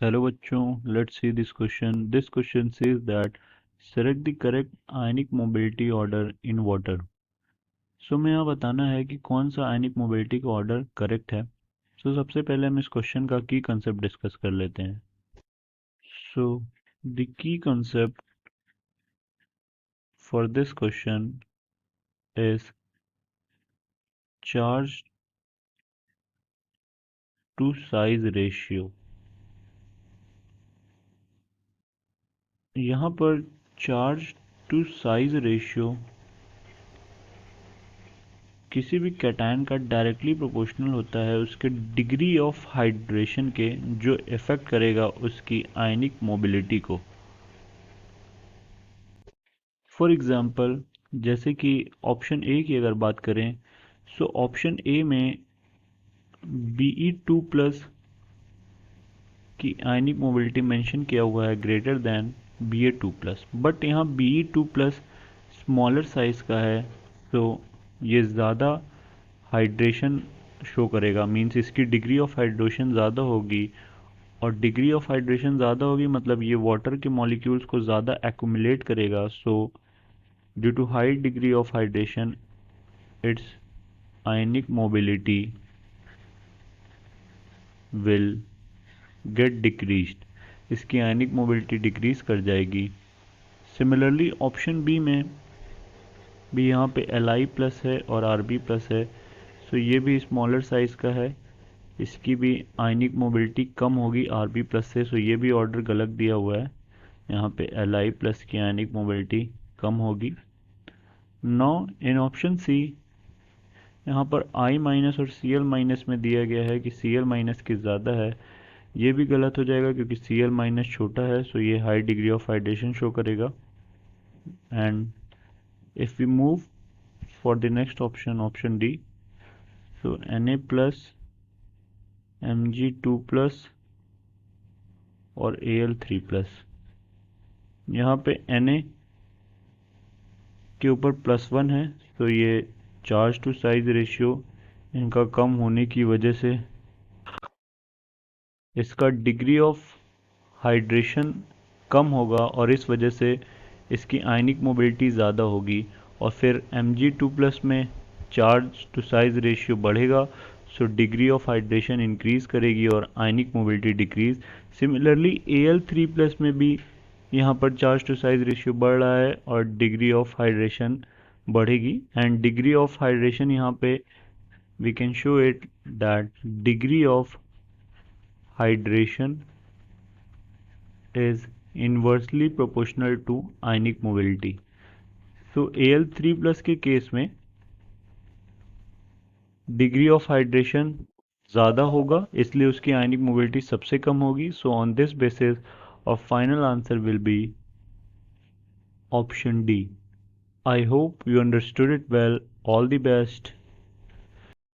Hello बच्चों, let's see this question. This question says that select the correct ionic mobility order in water. मैं यहाँ बताना है कि कौन सा आयनिक मोबिलिटी का ऑर्डर करेक्ट है. सबसे पहले हम इस क्वेश्चन का की कंसेप्ट डिस्कस कर लेते हैं. So the key concept for this question is charge to size ratio. यहाँ पर चार्ज टू साइज रेशियो किसी भी कैटायन का डायरेक्टली प्रोपोर्शनल होता है उसके डिग्री ऑफ हाइड्रेशन के, जो इफेक्ट करेगा उसकी आयनिक मोबिलिटी को. फॉर एग्जांपल, जैसे कि ऑप्शन ए की अगर बात करें, ऑप्शन ए में Be2+ की आयनिक मोबिलिटी मेंशन किया हुआ है ग्रेटर देन Ba2+, बट यहाँ Be2+ स्मॉलर साइज का है, तो ये ज़्यादा हाइड्रेशन शो करेगा. मींस इसकी डिग्री ऑफ हाइड्रेशन ज़्यादा होगी, और डिग्री ऑफ हाइड्रेशन ज़्यादा होगी मतलब ये वाटर के मॉलिक्यूल्स को ज़्यादा एक्यूमुलेट करेगा. Due to high degree of hydration its ionic mobility will get decreased. इसकी आयनिक मोबिलिटी डिक्रीज कर जाएगी. सिमिलरली ऑप्शन बी में भी यहाँ पे Li+ है और Rb+ है, ये भी स्मॉलर साइज का है. इसकी भी आयनिक मोबिलिटी कम होगी Rb+ से, ये भी ऑर्डर गलत दिया हुआ है. यहाँ पे Li+ की आयनिक मोबिलिटी कम होगी. नौ इन ऑप्शन सी, यहाँ पर I- और Cl- में दिया गया है कि Cl- की ज़्यादा है. ये भी गलत हो जाएगा क्योंकि Cl- छोटा है, ये high degree of hydration show करेगा. And if we move for the next option, option D, Na+, Mg2+ और Al3+. यहाँ पे Na के ऊपर +1 है, ये चार्ज टू साइज रेशियो इनका कम होने की वजह से इसका डिग्री ऑफ हाइड्रेशन कम होगा, और इस वजह से इसकी आयनिक मोबिलिटी ज़्यादा होगी. और फिर Mg2+ में चार्ज टू साइज रेशियो बढ़ेगा, डिग्री ऑफ हाइड्रेशन इंक्रीज करेगी और आयनिक मोबिलिटी डिक्रीज. सिमिलरली Al3+ में भी यहाँ पर चार्ज टू साइज रेशियो बढ़ रहा है और डिग्री ऑफ हाइड्रेशन बढ़ेगी. एंड डिग्री ऑफ हाइड्रेशन यहाँ पे we can show it that degree of hydration is inversely proportional to ionic mobility. Al3+ के केस में डिग्री ऑफ हाइड्रेशन ज़्यादा होगा, इसलिए उसकी आयनिक मोबिलिटी सबसे कम होगी. On this basis our final answer will be option D. I hope you understood it well. All the best.